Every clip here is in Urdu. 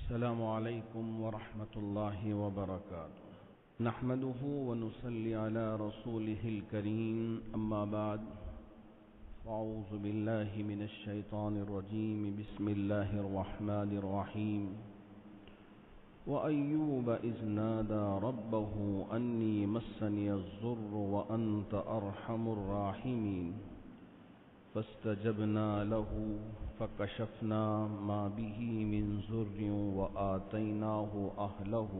السلام عليكم ورحمة الله وبركاته. نحمده ونصلي على رسوله الكريم، أما بعد، فأعوذ بالله من الشيطان الرجيم. بسم الله الرحمن الرحيم. وأيوب إذ نادى ربه أني مسني الضر وأنت أرحم الراحمين فاستجبنا له فكشفنا ما به من ضر وآتيناه أهله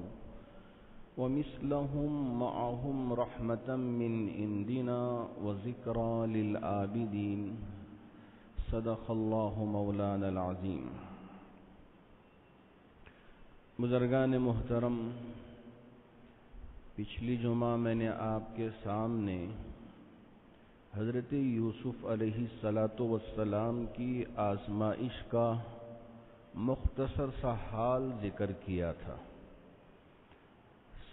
ومثلهم معهم رحمة من عندنا وذكرى للعابدين. صدق الله مولانا العظيم. بزرگان محترم، پچھلی جمعہ میں نے آپ کے سامنے حضرت یوسف علیہ السلام کی آزمائش کا مختصر سا حال ذکر کیا تھا.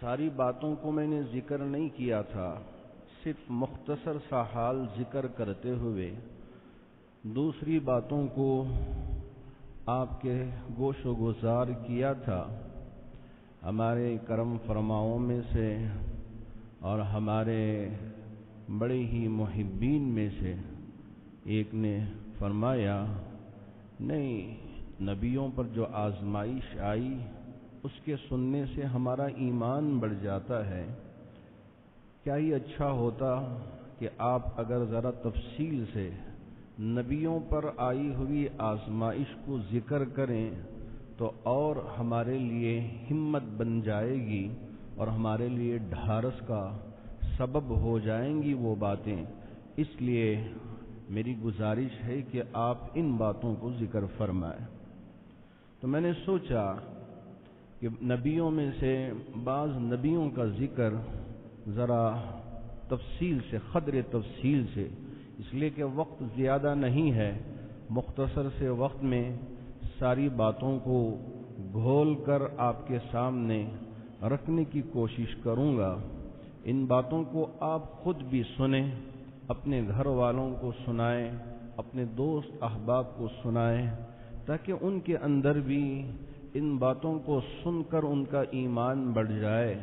ساری باتوں کو میں نے ذکر نہیں کیا تھا، صرف مختصر سا حال ذکر کرتے ہوئے دوسری باتوں کو آپ کے گوش و گزار کیا تھا. ہمارے کرم فرماؤں میں سے اور ہمارے بڑے ہی محبین میں سے ایک نے فرمایا، نہیں، نبیوں پر جو آزمائش آئی اس کے سننے سے ہمارا ایمان بڑھ جاتا ہے. کیا ہی اچھا ہوتا کہ آپ اگر ذرا تفصیل سے نبیوں پر آئی ہوئی آزمائش کو ذکر کریں تو اور ہمارے لیے ہمت بن جائے گی اور ہمارے لیے ڈھارس کا سبب ہو جائیں گی وہ باتیں. اس لیے میری گزارش ہے کہ آپ ان باتوں کو ذکر فرمائیں. تو میں نے سوچا کہ نبیوں میں سے بعض نبیوں کا ذکر ذرا تفصیل سے، قدر تفصیل سے، اس لیے کہ وقت زیادہ نہیں ہے، مختصر سے وقت میں ساری باتوں کو گھول کر آپ کے سامنے رکھنے کی کوشش کروں گا. ان باتوں کو آپ خود بھی سنیں، اپنے گھر والوں کو سنائیں، اپنے دوست احباب کو سنائیں، تاکہ ان کے اندر بھی ان باتوں کو سن کر ان کا ایمان بڑھ جائے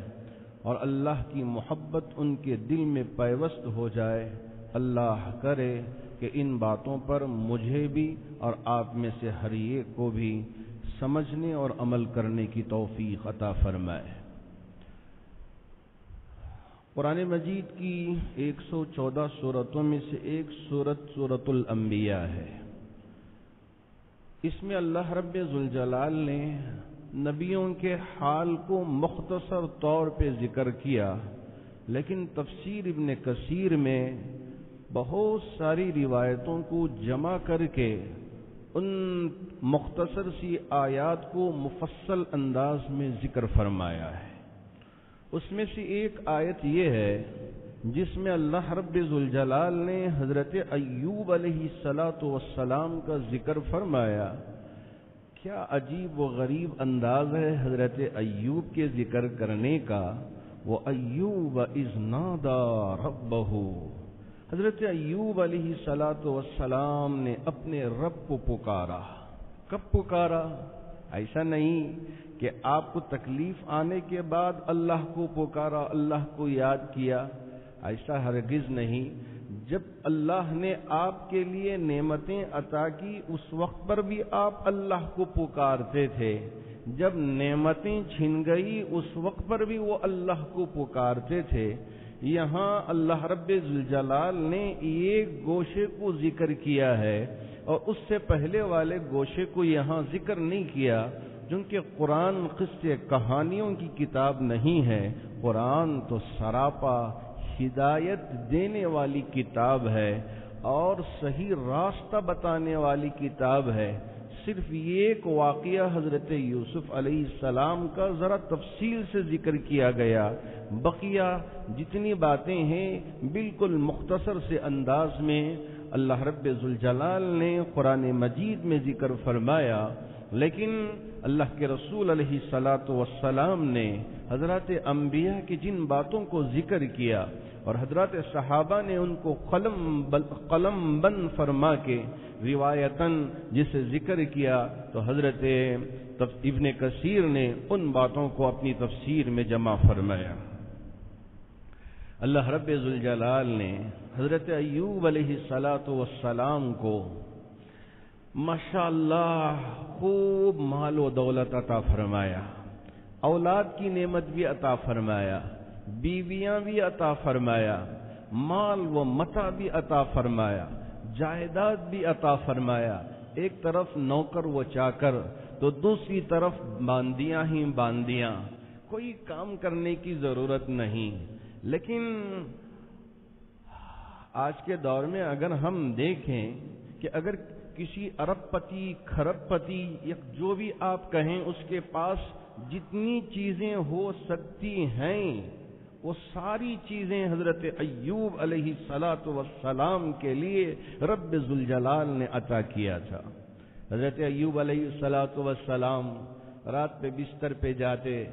اور اللہ کی محبت ان کے دل میں پیوست ہو جائے. اللہ کرے کہ ان باتوں پر مجھے بھی اور آپ میں سے ہر ایک کو بھی سمجھنے اور عمل کرنے کی توفیق عطا فرمائے. قرآن مجید کی 114 سورتوں میں سے ایک سورت الانبیاء ہے. اس میں اللہ رب ذوالجلال نے نبیوں کے حال کو مختصر طور پہ ذکر کیا، لیکن تفسیر ابن کثیر میں بہت ساری روایتوں کو جمع کر کے ان مختصر سی آیات کو مفصل انداز میں ذکر فرمایا ہے. اس میں سے ایک آیت یہ ہے جس میں اللہ رب ذوالجلال نے حضرت ایوب علیہ السلام کا ذکر فرمایا. کیا عجیب و غریب انداز ہے حضرت ایوب کے ذکر کرنے کا. وہ ایوب اذ نادى ربہ، حضرت ایوب علیہ السلام نے اپنے رب کو پکارا. کب پکارا؟ ایسا نہیں کہ آپ کو تکلیف آنے کے بعد اللہ کو پکارا، اللہ کو یاد کیا، ایسا ہرگز نہیں. جب اللہ نے آپ کے لیے نعمتیں عطا کی اس وقت پر بھی آپ اللہ کو پکارتے تھے. جب نعمتیں چھن گئی اس وقت پر بھی وہ اللہ کو پکارتے تھے. یہاں اللہ رب ذوالجلال نے ایک گوشے کو ذکر کیا ہے اور اس سے پہلے والے گوشے کو یہاں ذکر نہیں کیا، کیونکہ قرآن قصے کہانیوں کی کتاب نہیں ہے. قرآن تو سراپا ہدایت دینے والی کتاب ہے اور صحیح راستہ بتانے والی کتاب ہے. صرف ایک واقعہ حضرت یوسف علیہ السلام کا ذرا تفصیل سے ذکر کیا گیا، بقیہ جتنی باتیں ہیں بالکل مختصر سے انداز میں اللہ رب ذوالجلال نے قرآن مجید میں ذکر فرمایا. لیکن اللہ کے رسول علیہ الصلاۃ والسلام نے حضرات انبیاء کی جن باتوں کو ذکر کیا اور حضرات صحابہ نے ان کو قلم بند فرما کے روایتاً جسے ذکر کیا، تو حضرت ابن کثیر نے ان باتوں کو اپنی تفسیر میں جمع فرمایا۔ اللہ رب ذوالجلال نے حضرت ایوب علیہ الصلاۃ والسلام کو ماشاءاللہ خوب مال و دولت عطا فرمایا، اولاد کی نعمت بھی عطا فرمایا، بیویاں بھی عطا فرمایا، مال و متاع بھی عطا فرمایا، جائیداد بھی عطا فرمایا۔ ایک طرف نوکر و چاکر تو دوسری طرف باندیاں ہی باندیاں، کوئی کام کرنے کی ضرورت نہیں۔ لیکن آج کے دور میں اگر ہم دیکھیں کہ اگر کسی ارب پتی، کھرب پتی یا جو بھی آپ کہیں، اس کے پاس جتنی چیزیں ہو سکتی ہیں وہ ساری چیزیں حضرت ایوب علیہ الصلاۃ والسلام کے لیے رب ذوالجلال نے عطا کیا تھا۔ حضرت ایوب علیہ الصلاۃ والسلام رات پہ بستر پہ جاتے،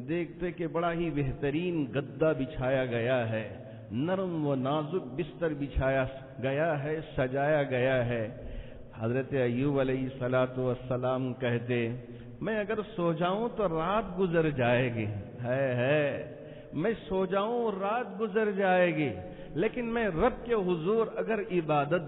دیکھتے کہ بڑا ہی بہترین گدا بچھایا گیا ہے، نرم و نازک بستر بچھایا گیا ہے، سجایا گیا ہے۔ حضرت ایوب علیہ الصلاۃ والسلام کہتے، میں اگر سو جاؤں تو رات گزر جائے گی، میں سو جاؤں رات گزر جائے گی، لیکن میں رب کے حضور اگر عبادت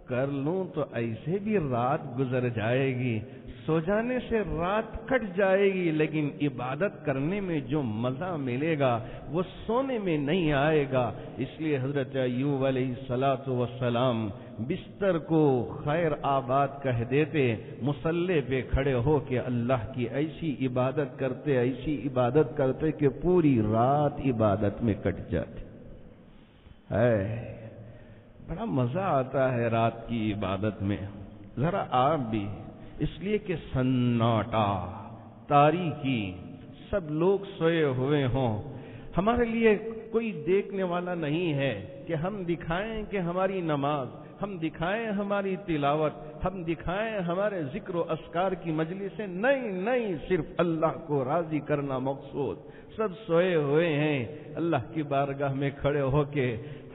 کر لوں تو ایسے بھی رات گزر جائے گی، سو جانے سے رات کٹ جائے گی، لیکن عبادت کرنے میں جو مزہ ملے گا وہ سونے میں نہیں آئے گا۔ اس لیے حضرت ایوب علیہ الصلاۃ والسلام بستر کو خیر آباد کہہ دیتے، مصلی پہ کھڑے ہو کے اللہ کی ایسی عبادت کرتے کہ پوری رات عبادت میں کٹ جاتی ہے۔ بڑا مزہ آتا ہے رات کی عبادت میں۔ ذرا آپ بھی، اس لیے کہ سناٹا، تاریکی، سب لوگ سوئے ہوئے ہوں، ہمارے لیے کوئی دیکھنے والا نہیں ہے کہ ہم دکھائیں کہ ہماری نماز، ہم دکھائیں ہماری تلاوت، ہم دکھائیں ہمارے ذکر و اذکار کی مجلسیں، نہیں، صرف اللہ کو راضی کرنا مقصود۔ سب سوئے ہوئے ہیں، اللہ کی بارگاہ میں کھڑے ہو کے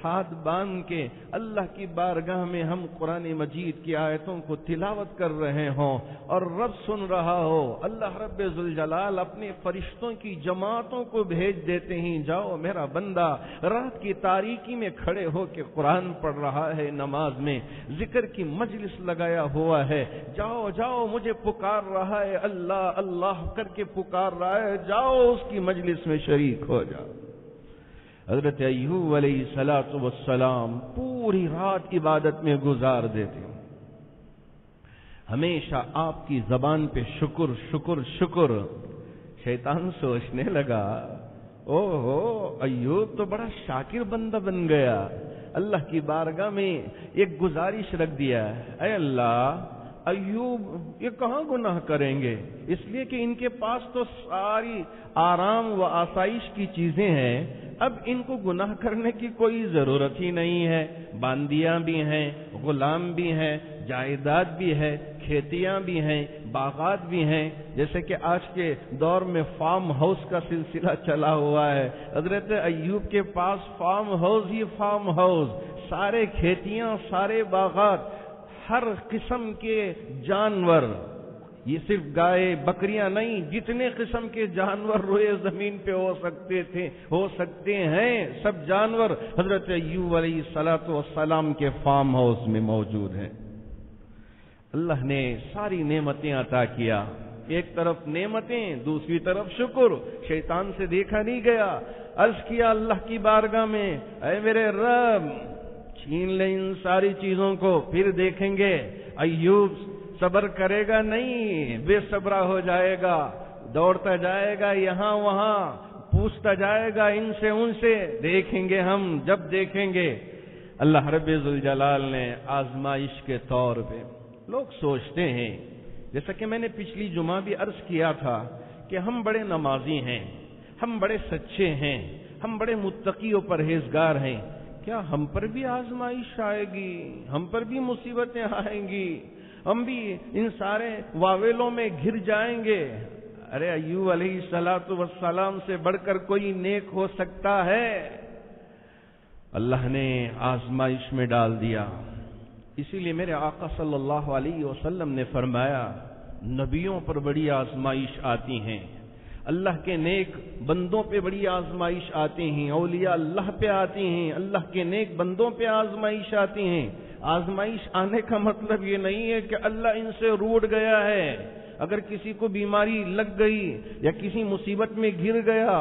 ہاتھ باندھ کے اللہ کی بارگاہ میں ہم قرآن مجید کی آیتوں کو تلاوت کر رہے ہوں اور رب سن رہا ہو۔ اللہ رب ذوالجلال اپنے فرشتوں کی جماعتوں کو بھیج دیتے ہیں، جاؤ میرا بندہ رات کی تاریکی میں کھڑے ہو کے قرآن پڑھ رہا ہے، نماز میں ذکر کی مجلس لگایا ہوا ہے، جاؤ مجھے پکار رہا ہے، اللہ اللہ کر کے پکار رہا ہے، جاؤ اس کی مجلس میں شریک ہو جاؤ۔ حضرت ایوب علیہ الصلاۃ والسلام پوری رات عبادت میں گزار دیتے، ہمیشہ آپ کی زبان پہ شکر شکر شکر۔ شیطان سوچنے لگا، ایوب تو بڑا شاکر بندہ بن گیا۔ اللہ کی بارگاہ میں ایک گزارش رکھ دیا، اے اللہ، ایوب یہ کہاں گناہ کریں گے، اس لیے کہ ان کے پاس تو ساری آرام و آسائش کی چیزیں ہیں، اب ان کو گناہ کرنے کی کوئی ضرورت ہی نہیں ہے۔ باندیاں بھی ہیں، غلام بھی ہیں، جائیداد بھی ہے، کھیتیاں بھی ہیں، باغات بھی ہیں، جیسے کہ آج کے دور میں فارم ہاؤس کا سلسلہ چلا ہوا ہے۔ حضرت ایوب کے پاس فارم ہاؤس ہی فارم ہاؤس، سارے کھیتیاں، سارے باغات، ہر قسم کے جانور، یہ صرف گائے بکریاں نہیں، جتنے قسم کے جانور روئے زمین پہ ہو سکتے ہیں، سب جانور حضرت ایوب علیہ الصلاۃ والسلام کے فارم ہاؤس میں موجود ہیں۔ اللہ نے ساری نعمتیں عطا کیا، ایک طرف نعمتیں، دوسری طرف شکر۔ شیطان سے دیکھا نہیں گیا، عرض کیا اللہ کی بارگاہ میں، اے میرے رب، چھین لیں ان ساری چیزوں کو، پھر دیکھیں گے ایوب صبر کرے گا نہیں، بے صبرا ہو جائے گا، دوڑتا جائے گا یہاں وہاں، پوچھتا جائے گا ان سے ان سے، دیکھیں گے ہم جب دیکھیں گے۔ اللہ رب ذوالجلال نے آزمائش کے طور پہ، لوگ سوچتے ہیں، جیسا کہ میں نے پچھلی جمعہ بھی عرض کیا تھا کہ ہم بڑے نمازی ہیں، ہم بڑے سچے ہیں، ہم بڑے متقی و پرہیزگار ہیں، کیا ہم پر بھی آزمائش آئے گی، ہم پر بھی مصیبتیں آئیں گی؟ ہم بھی ان سارے واویلوں میں گر جائیں گے۔ ارے ایوب علیہ الصلوۃ والسلام سے بڑھ کر کوئی نیک ہو سکتا ہے؟ اللہ نے آزمائش میں ڈال دیا۔ اسی لیے میرے آقا صلی اللہ علیہ وسلم نے فرمایا نبیوں پر بڑی آزمائش آتی ہیں، اللہ کے نیک بندوں پہ بڑی آزمائش آتی ہیں، اولیاء اللہ پہ آتی ہیں، اللہ کے نیک بندوں پہ آزمائش آتی ہیں۔ آزمائش آنے کا مطلب یہ نہیں ہے کہ اللہ ان سے روٹھ گیا ہے۔ اگر کسی کو بیماری لگ گئی یا کسی مصیبت میں گر گیا،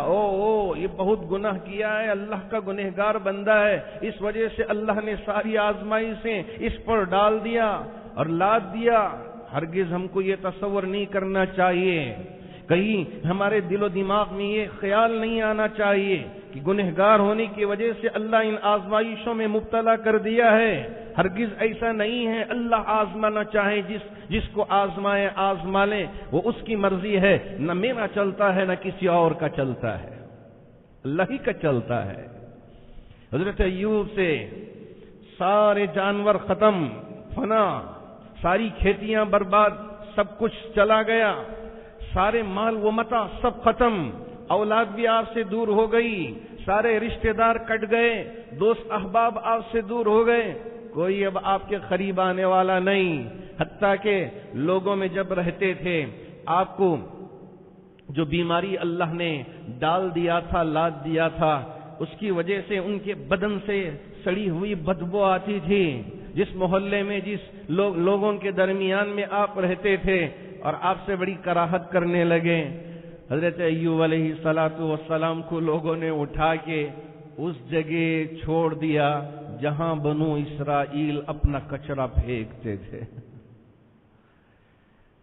یہ بہت گناہ کیا ہے، اللہ کا گنہگار بندہ ہے، اس وجہ سے اللہ نے ساری آزمائشیں اس پر ڈال دیا اور لاد دیا۔ ہرگز ہم کو یہ تصور نہیں کرنا چاہیے، کہیں ہمارے دل و دماغ میں یہ خیال نہیں آنا چاہیے کہ گنہگار ہونے کی وجہ سے اللہ ان آزمائشوں میں مبتلا کر دیا ہے۔ ہرگز ایسا نہیں ہے، اللہ آزمانا چاہے جس کو آزمائے آزما لے، وہ اس کی مرضی ہے، نہ میرا چلتا ہے نہ کسی اور کا چلتا ہے، اللہ ہی کا چلتا ہے۔ حضرت ایوب سے سارے جانور ختم، فنا، ساری کھیتیاں برباد، سب کچھ چلا گیا، سارے مال و متاع سب ختم، اولاد بھی آپ سے دور ہو گئی، سارے رشتہ دار کٹ گئے، دوست احباب آپ سے دور ہو گئے، کوئی اب آپ کے قریب آنے والا نہیں۔ حتیٰ کہ لوگوں میں جب رہتے تھے، آپ کو جو بیماری اللہ نے ڈال دیا تھا، لاد دیا تھا، اس کی وجہ سے ان کے بدن سے سڑی ہوئی بدبو آتی تھی۔ جس محلے میں جس لوگوں کے درمیان میں آپ رہتے تھے اور آپ سے بڑی کراہت کرنے لگے، حضرت ایوب علیہ السلام کو لوگوں نے اٹھا کے اس جگہ چھوڑ دیا جہاں بنو اسرائیل اپنا کچرا پھینکتے تھے۔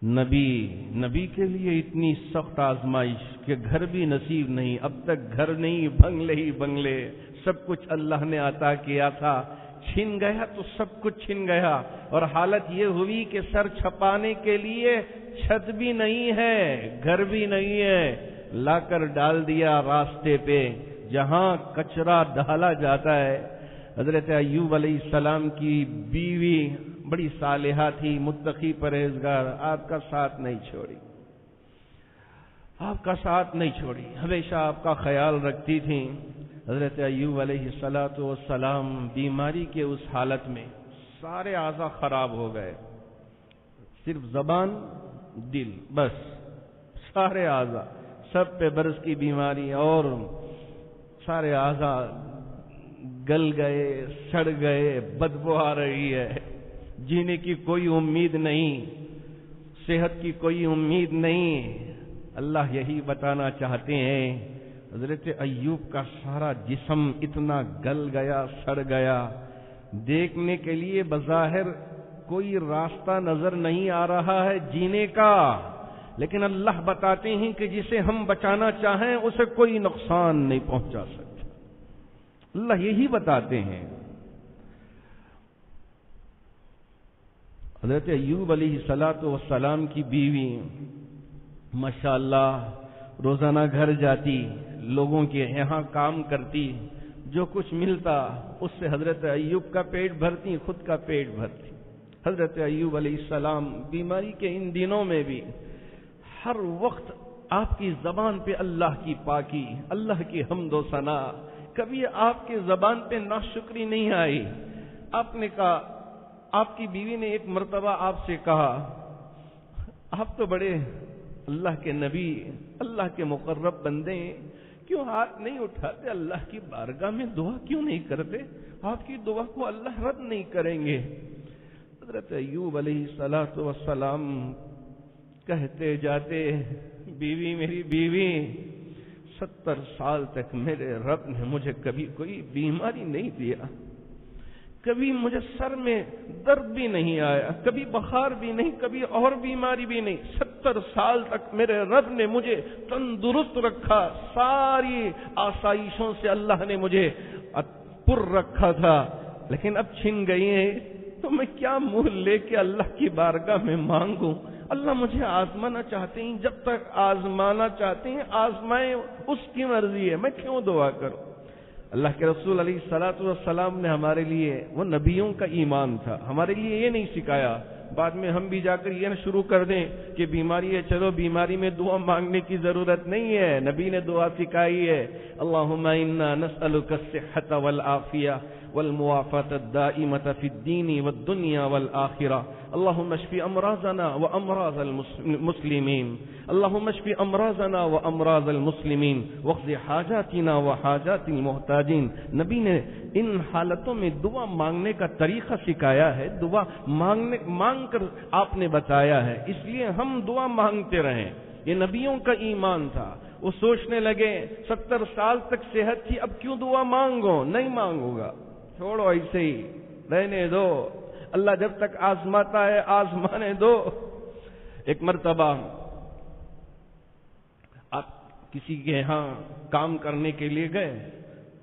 نبی کے لیے اتنی سخت آزمائش کہ گھر بھی نصیب نہیں، اب تک گھر نہیں، بنگلے ہی بنگلے، سب کچھ اللہ نے عطا کیا تھا، چھن گیا تو سب کچھ چھن گیا، اور حالت یہ ہوئی کہ سر چھپانے کے لیے چھت بھی نہیں ہے، گھر بھی نہیں ہے، لا کر ڈال دیا راستے پہ جہاں کچرا ڈالا جاتا ہے۔ حضرت ایوب علیہ السلام کی بیوی بڑی صالحہ تھی، متقی پرہیزگار، آپ کا ساتھ نہیں چھوڑی، آپ کا ساتھ نہیں چھوڑی، ہمیشہ آپ کا خیال رکھتی تھی۔ حضرت ایوب علیہ السلام بیماری کے اس حالت میں سارے اعضاء خراب ہو گئے، صرف زبان، دل، بس سارے اعضاء، سب پہ برس کی بیماری، اور سارے اعضاء گل گئے، سڑ گئے، بدبو آ رہی ہے، جینے کی کوئی امید نہیں، صحت کی کوئی امید نہیں۔ اللہ یہی بتانا چاہتے ہیں، حضرت ایوب کا سارا جسم اتنا گل گیا، سڑ گیا، دیکھنے کے لیے بظاہر کوئی راستہ نظر نہیں آ رہا ہے جینے کا، لیکن اللہ بتاتے ہیں کہ جسے ہم بچانا چاہیں اسے کوئی نقصان نہیں پہنچا سکتا، اللہ یہی بتاتے ہیں۔ حضرت ایوب علیہ السلام کی بیوی ماشاءاللہ روزانہ گھر جاتی، لوگوں کے یہاں کام کرتی، جو کچھ ملتا اس سے حضرت ایوب کا پیٹ بھرتی، خود کا پیٹ بھرتی۔ حضرت ایوب علیہ السلام بیماری کے ان دنوں میں بھی ہر وقت آپ کی زبان پہ اللہ کی پاکی، اللہ کی حمد و ثنا، کبھی آپ کی زبان پہ ناشکری نہیں آئی۔ آپ نے کہا، آپ کی بیوی نے ایک مرتبہ آپ سے کہا، آپ تو بڑے اللہ کے نبی، اللہ کے مقرب بندے ہیں، کیوں ہاتھ نہیں اٹھاتے، اللہ کی بارگاہ میں دعا کیوں نہیں کرتے؟ آپ کی دعا کو اللہ رد نہیں کریں گے۔ حضرت ایوب علیہ السلام کہتے جاتے، بیوی میری بیوی، 70 سال تک میرے رب نے مجھے کبھی کوئی بیماری نہیں دیا، کبھی مجھے سر میں درد بھی نہیں آیا، کبھی بخار بھی نہیں، کبھی اور بیماری بھی نہیں، 70 سال تک میرے رب نے مجھے تندرست رکھا، ساری آسائشوں سے اللہ نے مجھے پر رکھا تھا، لیکن اب چھن گئی ہیں تو میں کیا منہ لے کے اللہ کی بارگاہ میں مانگوں؟ اللہ مجھے آزمانا چاہتے ہیں، جب تک آزمانا چاہتے ہیں آزمائیں، اس کی مرضی ہے، میں کیوں دعا کروں؟ اللہ کے رسول علیہ الصلوۃ والسلام نے ہمارے لیے، وہ نبیوں کا ایمان تھا، ہمارے لیے یہ نہیں سکھایا بعد میں ہم بھی جا کر یہ نہ شروع کر دیں کہ بیماری ہے، چلو بیماری میں دعا مانگنے کی ضرورت نہیں ہے، نبی نے دعا سکھائی ہے، اللہم انا نسألک الصحة والعافیہ والمعافاة الدائمة في الدین والدنیا والآخرہ، اللہم اشف امراضنا وامراض المسلمین، اللہم اشف امراضنا وامراض المسلمین واقض حاجاتنا وحاجات المحتاجین۔ نبی نے ان حالتوں میں دعا مانگنے کا طریقہ سکھایا ہے، دعا مانگ کر آپ نے بتایا ہے، اس لیے ہم دعا مانگتے رہیں۔ یہ نبیوں کا ایمان تھا۔ وہ سوچنے لگے 70 سال تک صحت تھی، اب کیوں دعا مانگو، نہیں مانگوں گا، چھوڑو ایسے ہی رہنے دو، اللہ جب تک آزماتا ہے آزمانے دو۔ ایک مرتبہ آپ کسی کے یہاں کام کرنے کے لیے گئے،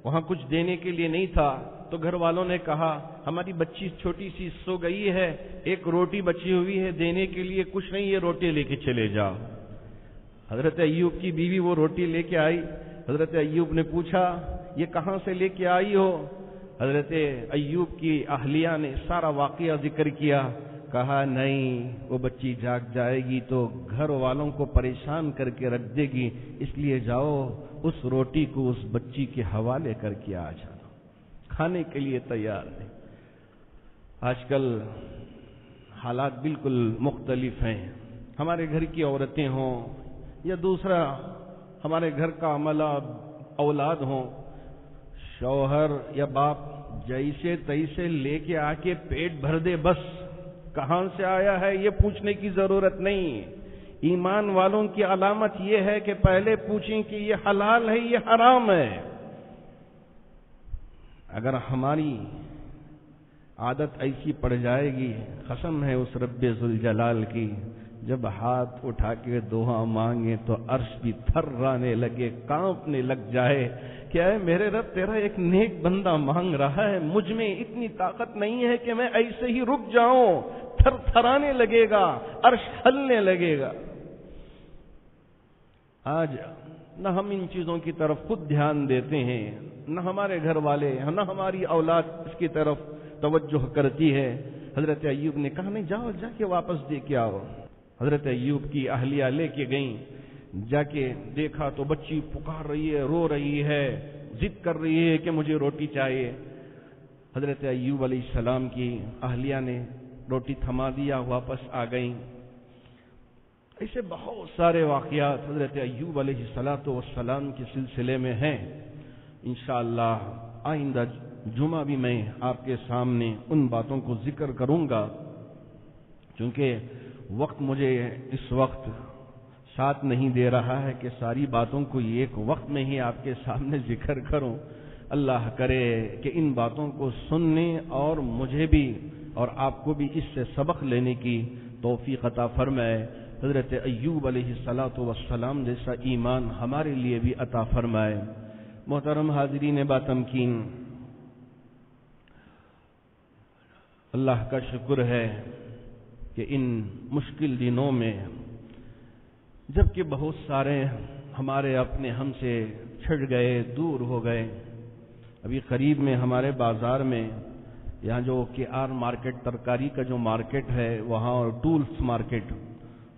وہاں کچھ دینے کے لیے نہیں تھا، تو گھر والوں نے کہا ہماری بچی چھوٹی سی سو گئی ہے، ایک روٹی بچی ہوئی ہے دینے کے لیے، کچھ نہیں، یہ روٹی لے کے چلے جاؤ۔ حضرت ایوب کی بیوی وہ روٹی لے کے آئی، حضرت ایوب نے پوچھا یہ کہاں سے لے کے آئی ہو؟ حضرت ایوب کی اہلیہ نے سارا واقعہ ذکر کیا، کہا نہیں وہ بچی جاگ جائے گی تو گھر والوں کو پریشان کر کے رکھ دے گی، اس لیے جاؤ اس روٹی کو اس بچی کے حوالے کر کے آ جانا، کھانے کے لیے تیار نہیں۔ آج کل حالات بالکل مختلف ہیں، ہمارے گھر کی عورتیں ہوں یا دوسرا ہمارے گھر کا عملہ اولاد ہوں، شوہر یا باپ جیسے تیسے لے کے آ کے پیٹ بھر دے، بس کہاں سے آیا ہے یہ پوچھنے کی ضرورت نہیں۔ ایمان والوں کی علامت یہ ہے کہ پہلے پوچھیں کہ یہ حلال ہے یہ حرام ہے۔ اگر ہماری عادت ایسی پڑ جائے گی، قسم ہے اس رب ذوالجلال کی، جب ہاتھ اٹھا کے دعا مانگے تو عرش بھی تھرانے لگے، کانپنے لگ جائے کہ اے میرے رب تیرا ایک نیک بندہ مانگ رہا ہے، مجھ میں اتنی طاقت نہیں ہے کہ میں ایسے ہی رک جاؤں، تھر تھرانے لگے گا، عرش ہلنے لگے گا۔ آج نہ ہم ان چیزوں کی طرف خود دھیان دیتے ہیں، نہ ہمارے گھر والے نہ ہماری اولاد اس کی طرف توجہ کرتی ہے۔ حضرت ایوب نے کہا نہیں جاؤ جا کے واپس دے کے آؤ۔ حضرت ایوب کی اہلیہ لے کے گئیں، جا کے دیکھا تو بچی پکار رہی ہے، رو رہی ہے، ضد کر رہی ہے کہ مجھے روٹی چاہیے۔ حضرت ایوب علیہ السلام کی اہلیہ نے روٹی تھما دیا، واپس آ گئیں۔ ایسے بہت سارے واقعات حضرت ایوب علیہ السلام کے سلسلے میں ہیں۔ انشاءاللہ آئندہ جمعہ بھی میں آپ کے سامنے ان باتوں کو ذکر کروں گا، چونکہ وقت مجھے اس وقت ساتھ نہیں دے رہا ہے کہ ساری باتوں کو ایک وقت میں ہی آپ کے سامنے ذکر کروں۔ اللہ کرے کہ ان باتوں کو سننے اور مجھے بھی اور آپ کو بھی اس سے سبق لینے کی توفیق عطا فرمائے۔ حضرت ایوب علیہ السلام جیسا ایمان ہمارے لیے بھی عطا فرمائے۔ محترم حاضرین باتمکین، اللہ کا شکر ہے کہ ان مشکل دنوں میں جبکہ بہت سارے ہمارے اپنے ہم سے چھڑ گئے، دور ہو گئے، ابھی قریب میں ہمارے بازار میں یہاں جو کہ آر مارکیٹ ترکاری کا جو مارکیٹ ہے وہاں اور ٹولز مارکیٹ،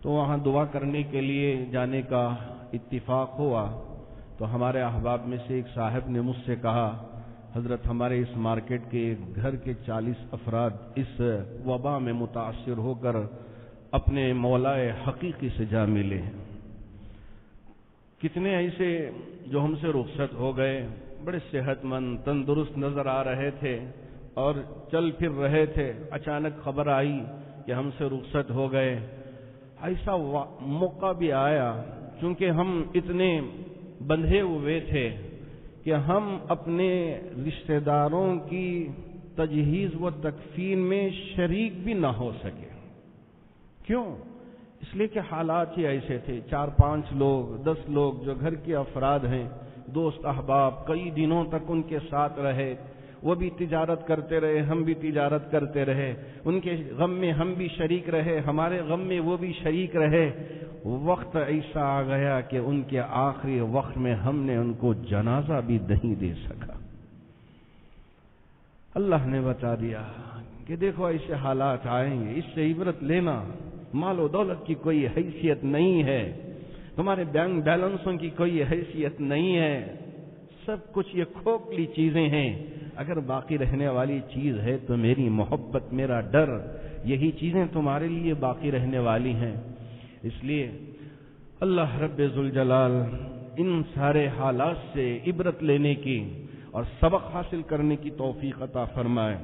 تو وہاں دعا کرنے کے لیے جانے کا اتفاق ہوا، تو ہمارے احباب میں سے ایک صاحب نے مجھ سے کہا حضرت ہمارے اس مارکیٹ کے گھر کے 40 افراد اس وبا میں متاثر ہو کر اپنے مولا حقیقی سے جا ملے ہیں۔ کتنے ایسے جو ہم سے رخصت ہو گئے، بڑے صحت مند تندرست نظر آ رہے تھے اور چل پھر رہے تھے، اچانک خبر آئی کہ ہم سے رخصت ہو گئے۔ ایسا موقع بھی آیا چونکہ ہم اتنے بندھے ہوئے تھے کہ ہم اپنے رشتہ داروں کی تجہیز و تکفین میں شریک بھی نہ ہو سکے۔ کیوں؟ اس لیے کہ حالات ہی ایسے تھے، 4-5 لوگ 10 لوگ جو گھر کے افراد ہیں، دوست احباب، کئی دنوں تک ان کے ساتھ رہے، وہ بھی تجارت کرتے رہے، ہم بھی تجارت کرتے رہے، ان کے غم میں ہم بھی شریک رہے، ہمارے غم میں وہ بھی شریک رہے۔ وقت ایسا آ گیا کہ ان کے آخری وقت میں ہم نے ان کو جنازہ بھی نہیں دے سکا۔ اللہ نے بتا دیا کہ دیکھو ایسے حالات آئیں گے، اس سے عبرت لینا، مال و دولت کی کوئی حیثیت نہیں ہے، تمہارے بینک بیلنسوں کی کوئی حیثیت نہیں ہے، سب کچھ یہ کھوکھلی چیزیں ہیں، اگر باقی رہنے والی چیز ہے تو میری محبت، میرا ڈر، یہی چیزیں تمہارے لیے باقی رہنے والی ہیں۔ اس لیے اللہ رب ذوالجلال ان سارے حالات سے عبرت لینے کی اور سبق حاصل کرنے کی توفیق عطا فرمائے،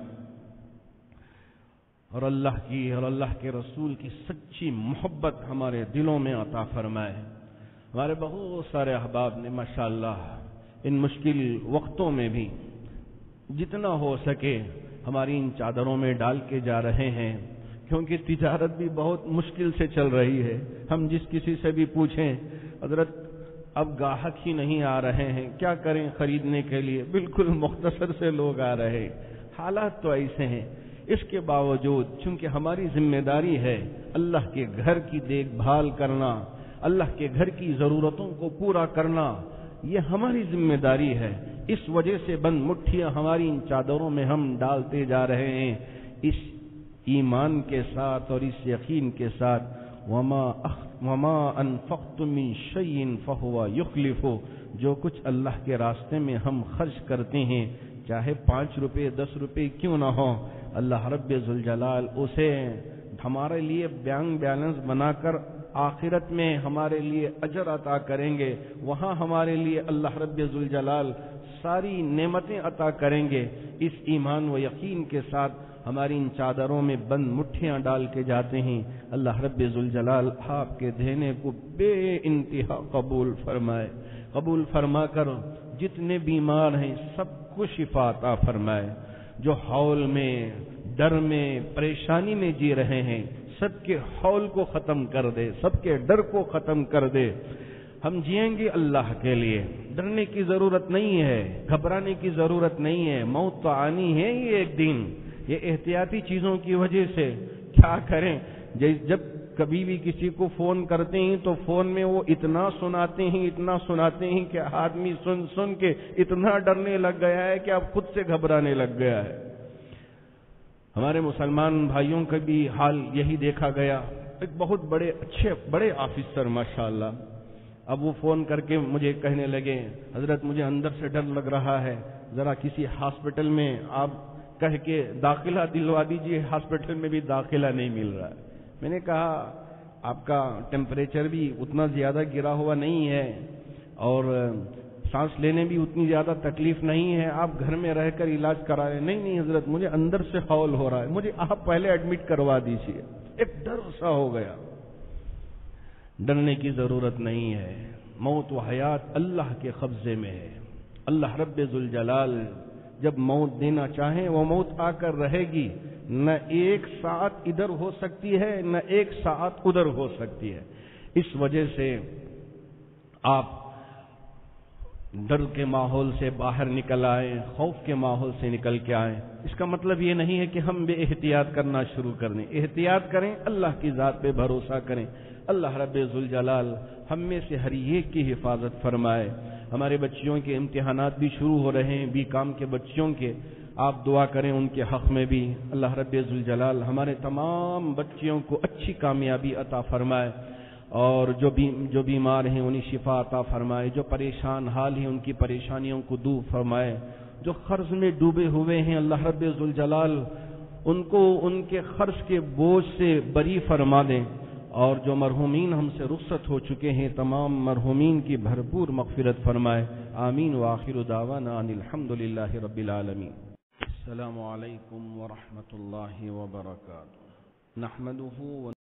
اور اللہ کی اور اللہ کے رسول کی سچی محبت ہمارے دلوں میں عطا فرمائے۔ ہمارے بہت سارے احباب نے ماشاءاللہ ان مشکل وقتوں میں بھی جتنا ہو سکے ہماری ان چادروں میں ڈال کے جا رہے ہیں، کیونکہ تجارت بھی بہت مشکل سے چل رہی ہے۔ ہم جس کسی سے بھی پوچھیں، حضرت اب گاہک ہی نہیں آ رہے ہیں، کیا کریں خریدنے کے لیے، بالکل مختصر سے لوگ آ رہے، حالات تو ایسے ہیں۔ اس کے باوجود چونکہ ہماری ذمہ داری ہے اللہ کے گھر کی دیکھ بھال کرنا، اللہ کے گھر کی ضرورتوں کو پورا کرنا، یہ ہماری ذمہ داری ہے، اس وجہ سے بند مٹھیاں ہماری ان چادروں میں ہم ڈالتے جا رہے ہیں، اس ایمان کے ساتھ اور اس یقین کے ساتھ وما انفقتم من شیء فهو یخلفہ، جو کچھ اللہ کے راستے میں ہم خرچ کرتے ہیں، چاہے 5 روپے 10 روپے کیوں نہ ہو، اللہ رب ذوالجلال اسے ہمارے لیے بینک بیلنس بنا کر آخرت میں ہمارے لیے اجر عطا کریں گے، وہاں ہمارے لیے اللہ رب ذوالجلال ساری نعمتیں عطا کریں گے۔ اس ایمان و یقین کے ساتھ ہماری ان چادروں میں بند مٹھیاں ڈال کے جاتے ہیں، اللہ رب ذوالجلال آپ کے دینے کو بے انتہا قبول فرمائے، قبول فرما کر جتنے بیمار ہیں سب کو شفا عطا فرمائے، جو ہول میں، ڈر میں، پریشانی میں جی رہے ہیں سب کے ہول کو ختم کر دے، سب کے ڈر کو ختم کر دے۔ ہم جئیں گے اللہ کے لیے، ڈرنے کی ضرورت نہیں ہے، گھبرانے کی ضرورت نہیں ہے، موت تو آنی ہے ہی ایک دن، یہ احتیاطی چیزوں کی وجہ سے کیا کریں، جب کبھی بھی کسی کو فون کرتے ہیں تو فون میں وہ اتنا سناتے ہیں کہ آدمی سن سن کے اتنا ڈرنے لگ گیا ہے کہ اب خود سے گھبرانے لگ گیا ہے۔ ہمارے مسلمان بھائیوں کا بھی حال یہی دیکھا گیا، ایک بہت بڑے آفیسر ماشاءاللہ، اب وہ فون کر کے مجھے کہنے لگے، حضرت مجھے اندر سے ڈر لگ رہا ہے، ذرا کسی ہاسپٹل میں آپ کہہ کے داخلہ دلوا دیجئے، ہاسپٹل میں بھی داخلہ نہیں مل رہا ہے۔ میں نے کہا آپ کا ٹیمپریچر بھی اتنا زیادہ گرا ہوا نہیں ہے اور سانس لینے بھی اتنی زیادہ تکلیف نہیں ہے، آپ گھر میں رہ کر علاج کرا رہے ہیں۔ نہیں حضرت مجھے اندر سے ہول ہو رہا ہے، مجھے آپ پہلے ایڈمٹ کروا دیجیے۔ ایک ڈر سا ہو گیا۔ ڈرنے کی ضرورت نہیں ہے، موت و حیات اللہ کے قبضے میں ہے۔ اللہ رب ذوالجلال جب موت دینا چاہیں وہ موت آ کر رہے گی، نہ ایک ساتھ ادھر ہو سکتی ہے نہ ایک ساتھ ادھر ہو سکتی ہے۔ اس وجہ سے آپ ڈر کے ماحول سے باہر نکل آئیں، خوف کے ماحول سے نکل کے آئیں۔ اس کا مطلب یہ نہیں ہے کہ ہم بے احتیاط کرنا شروع کر دیں، احتیاط کریں، اللہ کی ذات پہ بھروسہ کریں، اللہ رب ذوالجلال ہم میں سے ہر ایک کی حفاظت فرمائے۔ ہمارے بچیوں کے امتحانات بھی شروع ہو رہے ہیں، بی کام کے بچیوں کے، آپ دعا کریں ان کے حق میں بھی، اللہ رب ذوالجلال ہمارے تمام بچیوں کو اچھی کامیابی عطا فرمائے، اور جو بیمار ہیں انہیں شفا عطا فرمائے، جو پریشان حال ہیں ان کی پریشانیوں کو دور فرمائے، جو قرض میں ڈوبے ہوئے ہیں اللہ رب ذوالجلال ان کو ان کے قرض کے بوجھ سے بری فرما دیں، اور جو مرحومین ہم سے رخصت ہو چکے ہیں تمام مرحومین کی بھرپور مغفرت فرمائے۔ آمین وآخر دعوانا ان الحمدللہ رب العالمین۔ السلام علیکم ورحمۃ اللہ وبرکاتہ۔ نحمدہ